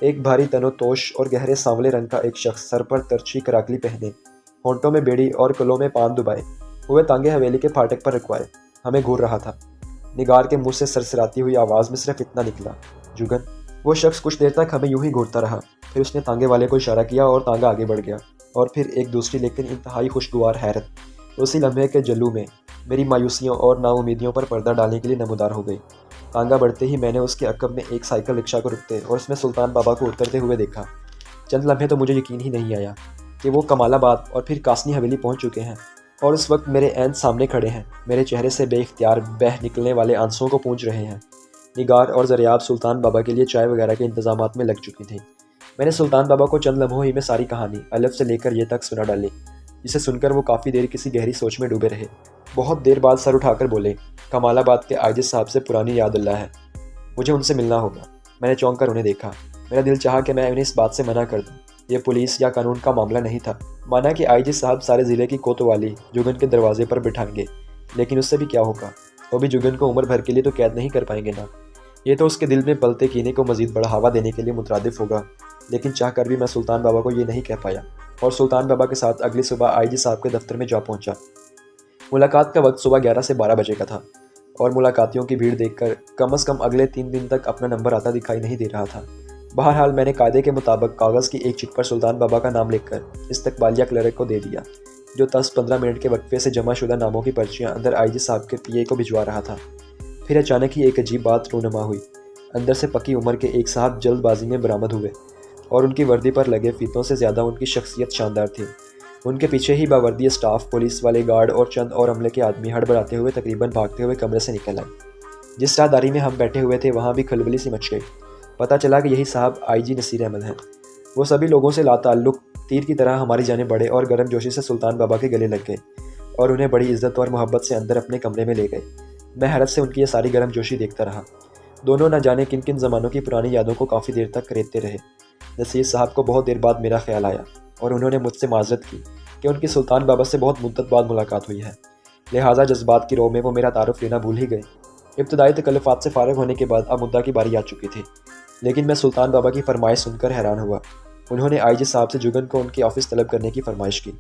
ایک بھاری تن و توش اور گہرے سانولے رنگ کا ایک شخص، سر پر ترچھی کراکلی پہنے، ہونٹوں میں بیڑی اور کلوں میں پان دبائے ہوئے تانگے حویلی کے پھاٹک پر رکوائے ہمیں گھور رہا تھا۔ نگار کے منہ سے سرسراتی ہوئی آواز میں صرف اتنا نکلا، جگن۔ وہ شخص کچھ دیر تک ہمیں یوں ہی گھورتا رہا، پھر اس نے تانگے والے کو اشارہ کیا اور تانگا آگے بڑھ گیا، اور پھر ایک دوسری لیکن انتہائی خوشگوار حیرت اسی لمحے کے جلوہ میں میری مایوسیوں اور نا امیدیوں پر پردہ ڈالنے کے لیے نمودار ہو گئی۔ تانگا بڑھتے ہی میں نے اس کے عقب میں ایک سائیکل رکشہ کو رکتے اور اس میں سلطان بابا کو اترتے ہوئے دیکھا۔ چند لمحے تو مجھے یقین ہی نہیں آیا کہ وہ کمال آباد اور پھر کاسنی حویلی پہنچ چکے ہیں اور اس وقت میرے عین سامنے کھڑے ہیں، میرے چہرے سے بے اختیار بہہ نکلنے والے آنسوؤں کو پونچھ رہے ہیں۔ نگار اور زریاب سلطان بابا کے لیے چائے وغیرہ کے انتظامات میں لگ چکی تھیں۔ میں نے سلطان بابا کو چند لمحوں ہی میں ساری کہانی الف سے لے کر یہ تک سنا ڈالی، جسے سن کر وہ کافی دیر کسی گہری سوچ میں ڈوبے رہے۔ بہت دیر بعد سر اٹھا کر بولے، کمال آباد کے آئجی صاحب سے پرانی یاد اللہ ہے، مجھے ان سے ملنا ہوگا۔ میں نے چونک کر انہیں دیکھا۔ میرا دل چاہا کہ میں انہیں اس بات سے منع کر دوں، یہ پولیس یا قانون کا معاملہ نہیں تھا، مانا کہ آئی جی صاحب سارے ضلع کی کوتوالی جگن کے دروازے پر بٹھائیں گے، لیکن اس سے بھی کیا ہوگا، وہ بھی جگن کو عمر بھر کے لیے تو قید نہیں کر پائیں گے نا۔ یہ تو اس کے دل میں پلتے کینے کو مزید بڑھاوا دینے کے لیے مترادف ہوگا، لیکن چاہ کر بھی میں سلطان بابا کو یہ نہیں کہہ پایا، اور سلطان بابا کے ساتھ اگلی صبح آئی جی صاحب کے دفتر میں جا پہنچا۔ ملاقات کا وقت صبح 11 سے 12 بجے کا تھا، اور ملاقاتیوں کی بھیڑ دیکھ کر کم از کم اگلے 3 دن تک اپنا نمبر آتا دکھائی نہیں دے رہا تھا۔ بہرحال میں نے قاعدے کے مطابق کاغذ کی ایک چٹ پر سلطان بابا کا نام لکھ کر استقبالیہ کلرک کو دے دیا، جو 10-15 منٹ کے وقفے سے جمع شدہ ناموں کی پرچیاں اندر آئی جی صاحب کے پی اے کو بھجوا رہا تھا۔ پھر اچانک ہی ایک عجیب بات رونما ہوئی۔ اندر سے پکی عمر کے ایک صاحب جلد بازی میں برآمد ہوئے، اور ان کی وردی پر لگے فیتوں سے زیادہ ان کی شخصیت شاندار تھی۔ ان کے پیچھے ہی باوردی اسٹاف، پولیس والے گارڈ اور چند اور عملے کے آدمی ہڑبڑاتے ہوئے تقریباً بھاگتے ہوئے کمرے سے نکل آئے۔ جس راہداری میں ہم بیٹھے ہوئے تھے وہاں بھی کھلبلی سی مچ گئی۔ پتہ چلا کہ یہی صاحب آئی جی نصیر احمد ہیں۔ وہ سبھی لوگوں سے لاتعلق تیر کی طرح ہماری جانب بڑھے اور گرم جوشی سے سلطان بابا کے گلے لگ گئے، اور انہیں بڑی عزت اور محبت سے اندر اپنے کمرے میں لے گئے۔ میں حیرت سے ان کی یہ ساری گرم جوشی دیکھتا رہا۔ دونوں نہ جانے کن کن زمانوں کی پرانی یادوں کو کافی دیر تک کریدتے رہے۔ نصیر صاحب کو بہت دیر بعد میرا خیال آیا، اور انہوں نے مجھ سے معذرت کی کہ ان کی سلطان بابا سے بہت مدت بعد ملاقات ہوئی ہے، لہٰذا جذبات کی رو میں وہ میرا تعارف لینا بھول ہی گئے۔ ابتدائی تکلفات سے فارغ ہونے کے بعد اب مدعا کی باری آ چکی تھی، لیکن میں سلطان بابا کی فرمائش سن کر حیران ہوا۔ انہوں نے آئی جی صاحب سے جگن کو ان کی آفس طلب کرنے کی فرمائش کی۔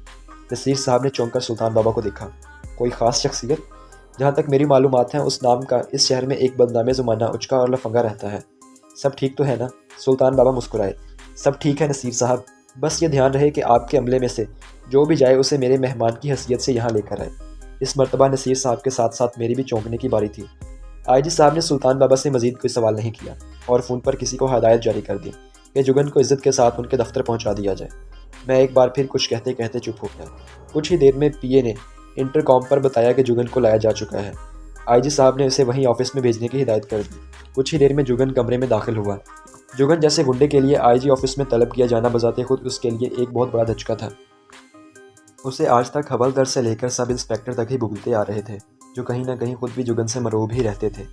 نصیر صاحب نے چونک کر سلطان بابا کو دیکھا۔ کوئی خاص شخصیت؟ جہاں تک میری معلومات ہیں اس نام کا اس شہر میں ایک بدنام زمانہ اچکا اور لفنگا رہتا ہے۔ سب ٹھیک تو ہے نا؟ سلطان بابا مسکرائے۔ سب ٹھیک ہے نصیر صاحب، بس یہ دھیان رہے کہ آپ کے عملے میں سے جو بھی جائے اسے میرے مہمان کی حیثیت سے یہاں لے کر آئے۔ اس مرتبہ نصیر صاحب کے ساتھ ساتھ میری بھی چونکنے کی باری تھی۔ آئی جی صاحب نے سلطان بابا سے مزید کوئی سوال نہیں کیا، اور فون پر کسی کو ہدایت جاری کر دی کہ جگن کو عزت کے ساتھ ان کے دفتر پہنچا دیا جائے۔ میں ایک بار پھر کچھ کہتے کہتے چپ ہو گیا۔ کچھ ہی دیر میں پی اے نے انٹر کام پر بتایا کہ جگن کو لایا جا چکا ہے۔ آئی جی صاحب نے اسے وہیں آفس میں بھیجنے کی ہدایت کر دی۔ کچھ ہی دیر میں جگن کمرے میں داخل ہوا۔ جگن جیسے گنڈے کے لیے آئی جی آفس میں طلب کیا جانا بذات خود اس کے لیے ایک بہت بڑا دھچکا تھا۔ اسے آج تک حوالدار سے لے کر سب انسپکٹر تک ہی بھگتتے آ رہے تھے، جو کہیں نہ کہیں خود بھی جگن سے مروب ہی رہتے تھے۔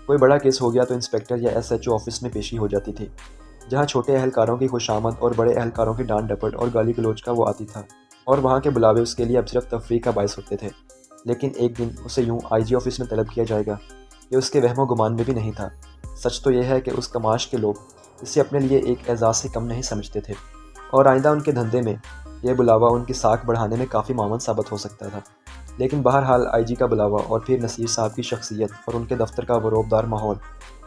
کوئی بڑا کیس ہو گیا تو انسپکٹر یا ایس ایچ او آفس میں پیشی ہو جاتی تھی، جہاں چھوٹے اہلکاروں کی خوشامد اور بڑے اہلکاروں کی ڈانٹ ڈپٹ اور گالی گلوچ کا وہ آتی تھا، اور وہاں کے بلاوے اس کے لیے اب صرف تفریح کا باعث ہوتے تھے۔ لیکن ایک دن اسے یوں آئی جی آفس میں طلب کیا جائے گا، یہ اس کے وہم و گمان میں بھی نہیں تھا۔ سچ تو یہ ہے کہ اس کماش کے لوگ اسے اپنے لیے ایک اعزاز سے کم نہیں سمجھتے تھے، اور آئندہ ان کے دھندے میں یہ بلاوا ان کی ساکھ بڑھانے میں کافی معاون ثابت ہو سکتا تھا۔ لیکن بہرحال آئی جی کا بلاوا اور پھر نصیر صاحب کی شخصیت اور ان کے دفتر کا وہ رعبدار ماحول،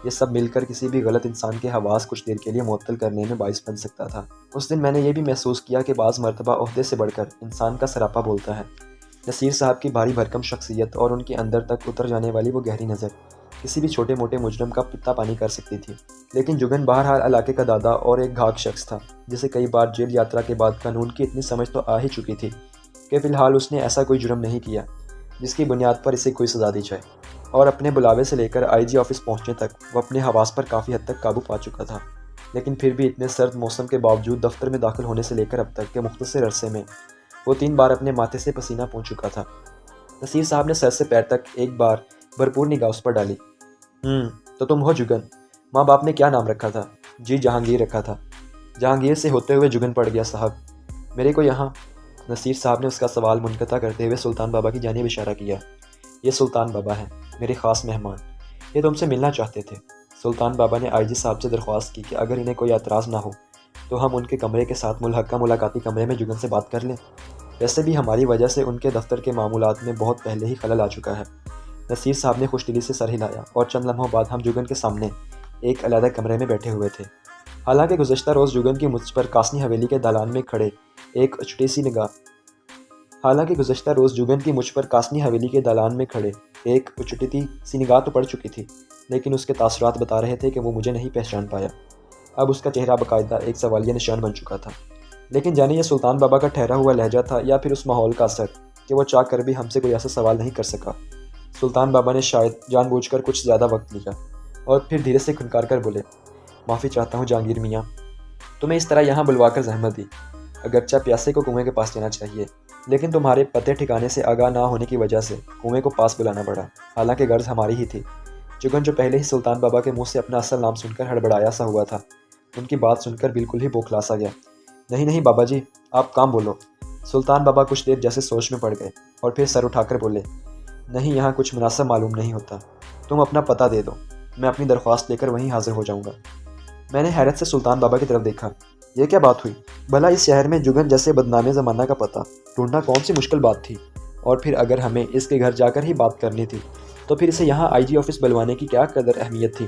یہ سب مل کر کسی بھی غلط انسان کے حواس کچھ دیر کے لیے معطل کرنے میں باعث بن سکتا تھا۔ اس دن میں نے یہ بھی محسوس کیا کہ بعض مرتبہ عہدے سے بڑھ کر انسان کا سراپا بولتا ہے۔ نصیر صاحب کی بھاری بھرکم شخصیت اور ان کے اندر تک اتر جانے والی وہ گہری نظر کسی بھی چھوٹے موٹے مجرم کا پتا پانی کر سکتی تھی۔ لیکن جگن بہرحال علاقے کا دادا اور ایک گھاک شخص تھا، جسے کئی بار جیل یاترا کے بعد قانون کی اتنی سمجھ تو آ ہی چکی تھی کہ فی الحال اس نے ایسا کوئی جرم نہیں کیا جس کی بنیاد پر اسے کوئی سزا دی جائے، اور اپنے بلاوے سے لے کر آئی جی آفس پہنچنے تک وہ اپنے حواس پر کافی حد تک قابو پا چکا تھا۔ لیکن پھر بھی اتنے سرد موسم کے باوجود دفتر میں داخل ہونے سے لے کر اب تک کے مختصر عرصے میں وہ 3 بار اپنے ماتھے سے پسینہ پہنچ چکا تھا۔ نصیر صاحب نے سر سے پیر تک ایک بار بھرپور نگاہ اس پر ڈالی۔ تو تم ہو جگن؟ ماں باپ نے کیا نام رکھا تھا؟ جی جہانگیر رکھا تھا۔ جہانگیر سے ہوتے ہوئے جگن پڑ گیا صاحب۔ میرے کو یہاں، نصیر صاحب نے اس کا سوال منقطع کرتے ہوئے سلطان بابا کی جانب اشارہ کیا۔ یہ سلطان بابا ہیں، میرے خاص مہمان، یہ تم سے ملنا چاہتے تھے۔ سلطان بابا نے آئی جی صاحب سے درخواست کی کہ اگر انہیں کوئی اعتراض نہ ہو تو ہم ان کے کمرے کے ساتھ ملحقہ ملاقاتی کمرے میں جگن سے بات کر لیں۔ ویسے بھی ہماری وجہ سے ان کے دفتر کے معمولات میں بہت پہلے ہی خلل آ چکا ہے۔ نصیر صاحب نے خوش دلی سے سر ہلایا اور چند لمحوں بعد ہم جگن کے سامنے ایک علیحدہ کمرے میں بیٹھے ہوئے تھے۔ حالانکہ گزشتہ روز جگن کی مجھ پر کاسنی حویلی کے دالان میں کھڑے ایک اچٹی سی نگاہ تو پڑ چکی تھی، لیکن اس کے تاثرات بتا رہے تھے کہ وہ مجھے نہیں پہچان پایا۔ اب اس کا چہرہ باقاعدہ ایک سوالیہ نشان بن چکا تھا، لیکن جانے یہ سلطان بابا کا ٹھہرا ہوا لہجہ تھا یا پھر اس ماحول کا اثر کہ وہ چاہ کر بھی ہم سے کوئی ایسا سوال نہیں کر سکا۔ سلطان بابا نے شاید جان بوجھ کر کچھ زیادہ وقت لیا اور پھر دھیرے سے کھنکار کر بولے، معافی چاہتا ہوں جہانگیر میاں، تمہیں اس طرح یہاں بلوا کر زحمت دی۔ اگرچہ پیاسے کو کنویں کے پاس جانا چاہیے، لیکن تمہارے پتے ٹھکانے سے آگاہ نہ ہونے کی وجہ سے کنویں کو پاس بلانا پڑا، حالانکہ غرض ہماری ہی تھی۔ جگن جو پہلے ہی سلطان بابا کے منہ سے اپنا اصل نام سن کر ہڑبڑایا سا ہوا تھا، ان کی بات سن کر بالکل ہی بوکھلا سا گیا۔ نہیں نہیں بابا جی، آپ کام بولو۔ سلطان بابا کچھ دیر جیسے سوچ میں پڑ گئے اور پھر سر اٹھا کر بولے، نہیں یہاں کچھ مناسب معلوم نہیں ہوتا، تم اپنا پتہ دے دو، میں اپنی درخواست لے کر وہیں حاضر ہو جاؤں گا۔ میں نے حیرت سے سلطان بابا کی طرف دیکھا، یہ کیا بات ہوئی؟ بھلا اس شہر میں جگن جیسے بدنام زمانہ کا پتہ ڈھونڈنا کون سی مشکل بات تھی؟ اور پھر اگر ہمیں اس کے گھر جا کر ہی بات کرنی تھی تو پھر اسے یہاں آئی جی آفس بلوانے کی کیا قدر اہمیت تھی؟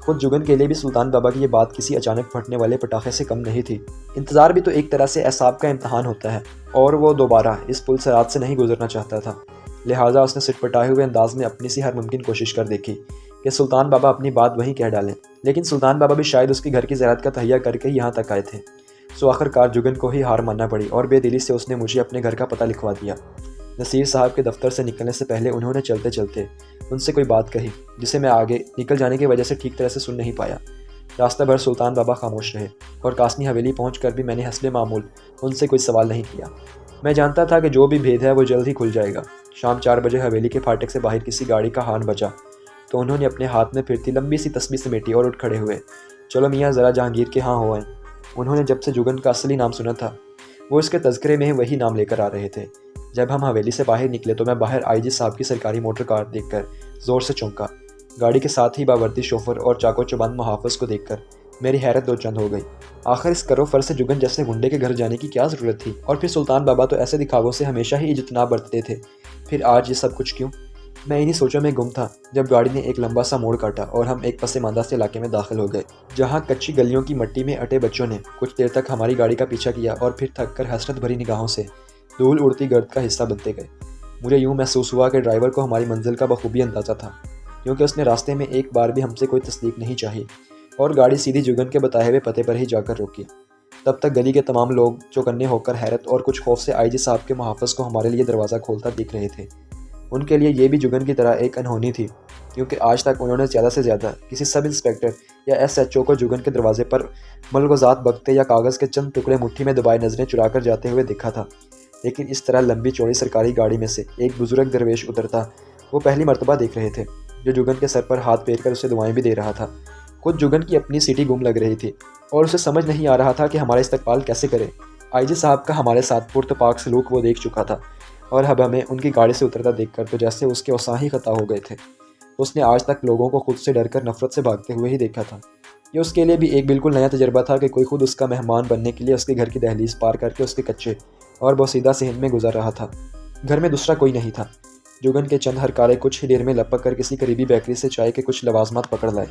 خود جگن کے لیے بھی سلطان بابا کی یہ بات کسی اچانک پھٹنے والے پٹاخے سے کم نہیں تھی۔ انتظار بھی تو ایک طرح سے اعصاب کا امتحان ہوتا ہے، اور وہ دوبارہ اس پل صراط سے نہیں گزرنا چاہتا تھا، لہٰذا اس نے سٹ پٹائے ہوئے انداز میں اپنی سی ہر ممکن کوشش کر دیکھی کہ سلطان بابا اپنی بات وہیں کہہ ڈالیں، لیکن سلطان بابا بھی شاید اس کے گھر کی زیارت کا تہیہ کر کے یہاں تک آئے تھے۔ سو آخر کار جگن کو ہی ہار ماننا پڑی اور بے دلی سے اس نے مجھے اپنے گھر کا پتہ لکھوا دیا۔ نصیر صاحب کے دفتر سے نکلنے سے پہلے انہوں نے چلتے چلتے ان سے کوئی بات کہی جسے میں آگے نکل جانے کی وجہ سے ٹھیک طرح سے سن نہیں پایا۔ راستہ بھر سلطان بابا خاموش رہے اور کاسنی حویلی پہنچ کر بھی میں نے حسب معمول ان سے کوئی سوال نہیں کیا۔ میں جانتا تھا کہ جو بھی بھید ہے وہ جلد ہی کھل جائے گا۔ شام 4 بجے حویلی کے پھاٹک سے باہر کسی گاڑی کا ہارن بجا تو انہوں نے اپنے ہاتھ میں پھرتی لمبی سی تسبیح سمیٹی اور اٹھ کھڑے ہوئے۔ چلو میاں ذرا جہانگیر کے ہاں ہو آئیں۔ انہوں نے جب سے جگن کا اصلی نام سنا تھا وہ اس کے تذکرے میں وہی نام لے کر آ رہے تھے۔ جب ہم حویلی سے باہر نکلے تو میں باہر آئی جی صاحب کی سرکاری موٹر کار دیکھ کر زور سے چونکا۔ گاڑی کے ساتھ ہی باوردی شوفر اور چاقو چبند محافظ کو دیکھ کر میری حیرت دو چند ہو گئی۔ آخر اس کرو فر سے جگن جیسے گنڈے کے گھر جانے کی کیا ضرورت تھی؟ اور پھر سلطان بابا تو ایسے دکھاووں سے ہمیشہ ہی اجتناب برتتے تھے، پھر آج یہ سب کچھ کیوں؟ میں انہی سوچوں میں گم تھا جب گاڑی نے ایک لمبا سا موڑ کاٹا اور ہم ایک پسماندہ سے علاقے میں داخل ہو گئے، جہاں کچی گلیوں کی مٹی میں اٹے بچوں نے کچھ دیر تک ہماری گاڑی کا پیچھا کیا اور پھر تھک کر حسرت بھری نگاہوں سے دھول اڑتی گرد کا حصہ بنتے گئے۔ مجھے یوں محسوس ہوا کہ ڈرائیور کو ہماری منزل کا بخوبی اندازہ تھا، کیونکہ اس نے راستے میں ایک بار بھی ہم سے کوئی تصدیق نہیں چاہی اور گاڑی سیدھی جگن کے بتائے ہوئے پتے پر ہی جا کر روکی۔ تب تک گلی کے تمام لوگ چوکنے ہو کر حیرت اور کچھ خوف سے آئی جی صاحب کے محافظ کو ہمارے لیے دروازہ کھولتا دیکھ رہے تھے۔ ان کے لیے یہ بھی جگن کی طرح ایک انہونی تھی، کیونکہ آج تک انہوں نے زیادہ سے زیادہ کسی سب انسپیکٹر یا ایس ایچ او کو جگن کے دروازے پر ملغوزات بکتے یا کاغذ کے چند ٹکڑے مٹھی میں دبائے نظریں چرا کر جاتے ہوئے دیکھا تھا، لیکن اس طرح لمبی چوڑی سرکاری گاڑی میں سے ایک بزرگ درویش اترتا وہ پہلی مرتبہ دیکھ رہے تھے، جو جگن کے سر پر ہاتھ پھیر کر اسے دعائیں بھی دے رہا تھا۔ خود جگن کی اپنی سیٹی گم لگ رہی تھی اور اسے سمجھ نہیں آ رہا تھا کہ ہمارا استقبال کیسے کرے۔ آئی جی صاحب کا ہمارے ساتھ پرتپاک سلوک وہ دیکھ چکا تھا، اور اب ہمیں ان کی گاڑی سے اترتا دیکھ کر تو جیسے اس کے اوساں ہی خطا ہو گئے تھے۔ اس نے آج تک لوگوں کو خود سے ڈر کر نفرت سے بھاگتے ہوئے ہی دیکھا تھا۔ یہ اس کے لیے بھی ایک بالکل نیا تجربہ تھا کہ کوئی خود اس کا مہمان بننے کے لیے اس کے گھر کی دہلیز پار کر کے اس کے کچے اور بوسیدہ صحن میں گزر رہا تھا۔ گھر میں دوسرا کوئی نہیں تھا۔ جگن کے چند ہرکارے کچھ ہی دیر میں لپک کر کسی قریبی بیکری سے چائے کے کچھ لوازمات پکڑ لائے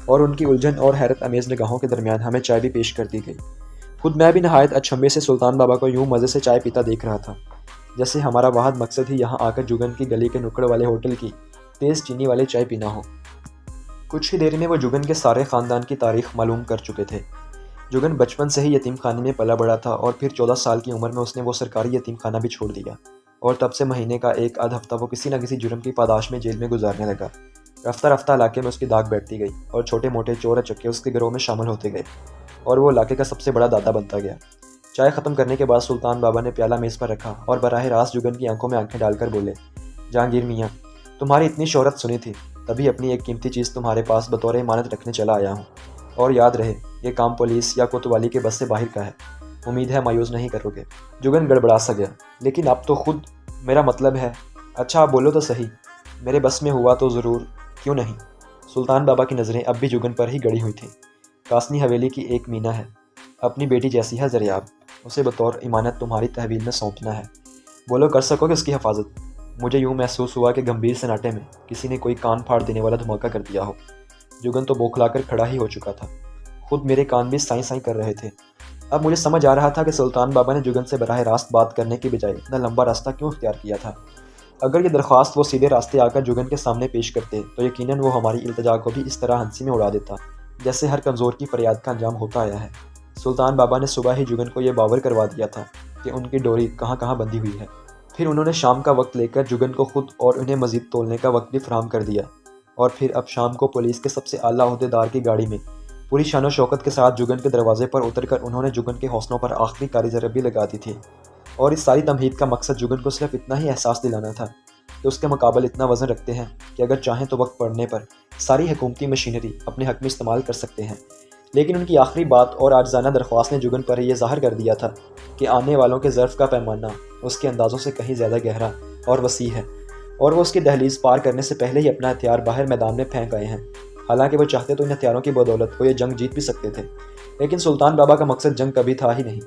اور ان کی الجھن اور حیرت امیز نگاہوں کے درمیان ہمیں چائے بھی پیش کر دی گئی۔ خود میں بھی نہایت اچھمبے سے سلطان بابا کو یوں مزے سے چائے پیتا دیکھ رہا تھا جیسے ہمارا واحد مقصد ہی یہاں آ کر جگن کی گلی کے نکڑ والے ہوٹل کی تیز چینی والے چائے پینا ہو۔ کچھ ہی دیر میں وہ جگن کے سارے خاندان کی تاریخ معلوم کر چکے تھے۔ جگن بچپن سے ہی یتیم خانے میں پلا بڑا تھا اور پھر 14 سال کی عمر میں اس نے وہ سرکاری یتیم خانہ بھی چھوڑ دیا، اور تب سے مہینے کا ایک آدھ ہفتہ وہ کسی نہ کسی جرم کی پاداش میں جیل میں گزارنے لگا۔ رفتہ رفتہ علاقے میں اس کی داغ بیٹھتی گئی اور چھوٹے موٹے چور اچکے اس کے گروہ میں شامل ہوتے گئے اور وہ علاقے کا سب سے بڑا دادا بنتا گیا۔ چائے ختم کرنے کے بعد سلطان بابا نے پیالہ میز پر رکھا اور براہ راست جگن کی آنکھوں میں آنکھیں ڈال کر بولے، جہانگیر میاں، تمہاری اتنی شہرت سنی تھی، تبھی اپنی ایک قیمتی چیز تمہارے پاس بطور امانت رکھنے چلا آیا ہوں، اور یاد رہے یہ کام پولیس یا کوتوالی کے بس سے باہر کا ہے، امید ہے مایوس نہیں کرو گے۔ جگن گڑبڑا سا گیا، لیکن اب تو خود میرا مطلب ہے۔ اچھا آپ بولو تو صحیح، میرے بس میں ہوا تو ضرور، کیوں نہیں؟ سلطان بابا کی نظریں اب بھی جگن پر ہی گڑی ہوئی تھیں۔ قاسنی حویلی کی ایک مینا ہے، اپنی بیٹی جیسی ہے زریاب، اسے بطور امانت تمہاری تحویل میں سونپنا ہے، بولو کر سکو گے اس کی حفاظت؟ مجھے یوں محسوس ہوا کہ گمبھیر سناٹے میں کسی نے کوئی کان پھاڑ دینے والا دھماکہ کر دیا ہو۔ جگن تو بوکھلا کر کھڑا ہی ہو چکا تھا، خود میرے کان بھی سائیں سائیں کر رہے تھے۔ اب مجھے سمجھ آ رہا تھا کہ سلطان بابا نے جگن سے براہ راست بات کرنے کی بجائے اتنا لمبا راستہ کیوں اختیار کیا تھا۔ اگر یہ درخواست وہ سیدھے راستے آ کر جگن کے سامنے پیش کرتے تو یقیناً وہ ہماری التجا کو بھی اس طرح ہنسی میں اڑا دیتا جیسے ہر کمزور کی فریاد کا انجام ہوتا آیا ہے۔ سلطان بابا نے صبح ہی جگن کو یہ باور کروا دیا تھا کہ ان کی ڈوری کہاں کہاں بندھی ہوئی ہے۔ پھر انہوں نے شام کا وقت لے کر جگن کو خود اور انہیں مزید تولنے کا وقت بھی فراہم کر دیا، اور پھر اب شام کو پولیس کے سب سے اعلیٰ عہدیدار کی گاڑی میں پوری شان و شوکت کے ساتھ جگن کے دروازے پر اتر کر انہوں نے جگن کے حوصلوں پر آخری کاری ضرب بھی لگا دی تھی۔ اور اس ساری تمہید کا مقصد جگن کو صرف اتنا ہی احساس دلانا تھا کہ اس کے مقابل اتنا وزن رکھتے ہیں کہ اگر چاہیں تو وقت پڑنے پر ساری حکومتی مشینری اپنے حق میں استعمال کر سکتے ہیں۔ لیکن ان کی آخری بات اور عاجزانہ درخواست نے جگن پر یہ ظاہر کر دیا تھا کہ آنے والوں کے ظرف کا پیمانہ اس کے اندازوں سے کہیں زیادہ گہرا اور وسیع ہے، اور وہ اس کی دہلیز پار کرنے سے پہلے ہی اپنا ہتھیار باہر میدان میں پھینک آئے ہیں۔ حالانکہ وہ چاہتے تو ان ہتھیاروں کی بدولت وہ یہ جنگ جیت بھی سکتے تھے، لیکن سلطان بابا کا مقصد جنگ کبھی تھا ہی نہیں،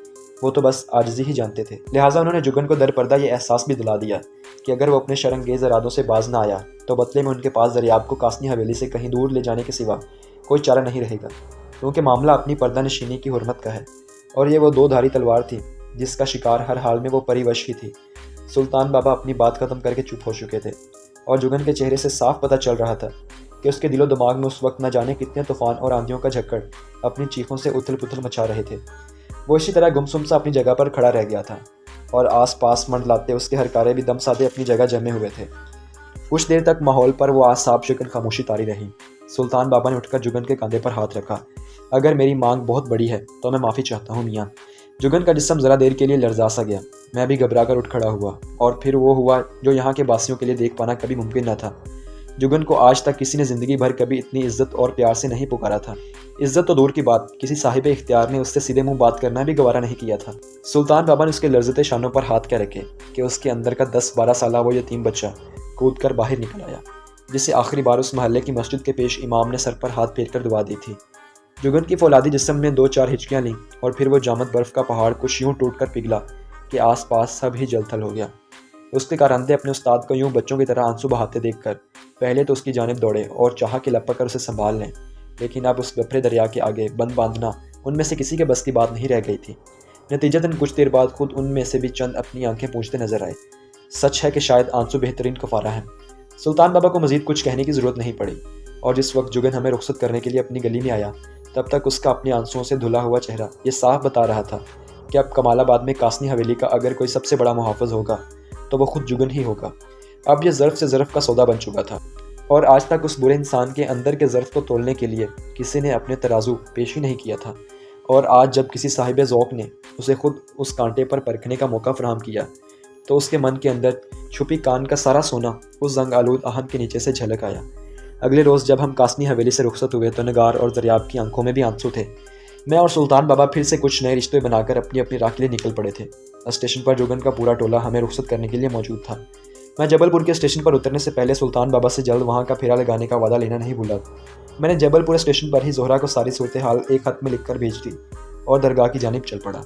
وہ تو بس عاجزی ہی جانتے تھے۔ لہٰذا انہوں نے جگن کو در پردہ یہ احساس بھی دلا دیا کہ اگر وہ اپنے شرنگیز ارادوں سے باز نہ آیا تو بدلے میں ان کے پاس دریاب کو قاسنی حویلی سے کہیں دور لے جانے کے سوا کوئی چارہ نہیں رہے گا، کیونکہ معاملہ اپنی پردہ نشینی کی حرمت کا ہے، اور یہ وہ دو دھاری تلوار تھی جس کا شکار ہر حال میں وہ پری وش ہی تھی۔ سلطان بابا اپنی بات ختم کر کے چپ ہو چکے تھے، اور جگن کے چہرے سے صاف پتہ چل رہا تھا کہ اس کے دل و دماغ میں اس وقت نہ جانے کتنے طوفان اور آندھیوں کا جھکڑ اپنی چیخوں سے اتھل پتھل مچا رہے تھے۔ وہ اسی طرح گمسم سا اپنی جگہ پر کھڑا رہ گیا تھا، اور آس پاس منڈلاتے اس کے ہرکارے بھی دم سادے اپنی جگہ جمے ہوئے تھے۔ کچھ دیر تک ماحول پر وہ اعصاب شکن خاموشی طاری رہی۔ سلطان بابا نے اٹھ کر جگن کے کاندھے پر ہاتھ رکھا۔ اگر میری مانگ بہت بڑی ہے تو میں معافی چاہتا ہوں میاں۔ جگن کا جسم ذرا دیر کے لیے لرزا سا گیا۔ میں بھی گھبرا کر اٹھ کھڑا ہوا، اور پھر وہ ہوا جو یہاں کے باسیوں کے لیے دیکھ پانا کبھی ممکن نہ تھا۔ جگن کو آج تک کسی نے زندگی بھر کبھی اتنی عزت اور پیار سے نہیں پکارا تھا۔ عزت تو دور کی بات، کسی صاحب اختیار نے اس سے سیدھے منہ بات کرنا بھی گوارا نہیں کیا تھا۔ سلطان بابا نے اس کے لرزتے شانوں پر ہاتھ کیا رکھے کہ اس کے اندر کا 10-12 سالہ وہ یتیم بچہ کود کر باہر نکل آیا، جسے آخری بار اس محلے کی مسجد کے پیش امام نے سر پر ہاتھ پھیر کر دعا دی تھی۔ جگن کی فولادی جسم نے 2-4 ہچکیاں لیں، اور پھر وہ جامد برف کا پہاڑ کچھ یوں ٹوٹ کر پگھلا کہ آس پاس سب ہی جل تھل ہو گیا۔ اس کے کارندے اپنے استاد کو یوں بچوں کی طرح آنسو بہاتے دیکھ کر پہلے تو اس کی جانب دوڑے اور چاہا کہ لپک کر اسے سنبھال لیں، لیکن اب اس گپھرے دریا کے آگے بند باندھنا ان میں سے کسی کے بس کی بات نہیں رہ گئی تھی۔ نتیجتاً کچھ دیر بعد خود ان میں سے بھی چند اپنی آنکھیں پوچھتے نظر آئے۔ سچ ہے کہ شاید آنسو بہترین کفارہ ہے۔ سلطان بابا کو مزید کچھ کہنے کی ضرورت نہیں پڑی، اور جس وقت جگن ہمیں رخصت کرنے کے لیے اپنی گلی میں آیا تب تک اس کا اپنے آنسوؤں سے دھلا ہوا چہرہ یہ صاف بتا رہا تھا کہ اب کمال آباد میں قاسنی حویلی کا اگر کوئی سب سے بڑا محافظ ہوگا تو وہ خود جگن ہی ہوگا۔ اب یہ ظرف سے ظرف کا سودا بن چکا تھا، اور آج تک اس برے انسان کے اندر کے ظرف کو تولنے کے لیے کسی نے اپنے ترازو پیش ہی نہیں کیا تھا، اور آج جب کسی صاحب ذوق نے اسے خود اس کانٹے پر پرکھنے کا موقع فراہم کیا تو اس کے من کے اندر چھپی کان کا سارا سونا اس زنگ آلود آہن کے نیچے سے جھلک آیا۔ اگلے روز جب ہم قاسنی حویلی سے رخصت ہوئے تو نگار اور دریاب کی آنکھوں میں بھی آنسو تھے۔ میں اور سلطان بابا پھر سے کچھ نئے رشتے بنا کر اپنی اپنی راہ کے لیے نکل پڑے تھے۔ اسٹیشن پر جگن کا پورا ٹولہ ہمیں رخصت کرنے کے لیے موجود تھا۔ میں جبل پور کے اسٹیشن پر اترنے سے پہلے سلطان بابا سے جلد وہاں کا پھیرا لگانے کا وعدہ لینا نہیں بھولا۔ میں نے جبل پور اسٹیشن پر ہی زہرا کو ساری صورتحال ایک خط میں لکھ کر بھیج دی اور درگاہ کی جانب چل پڑا۔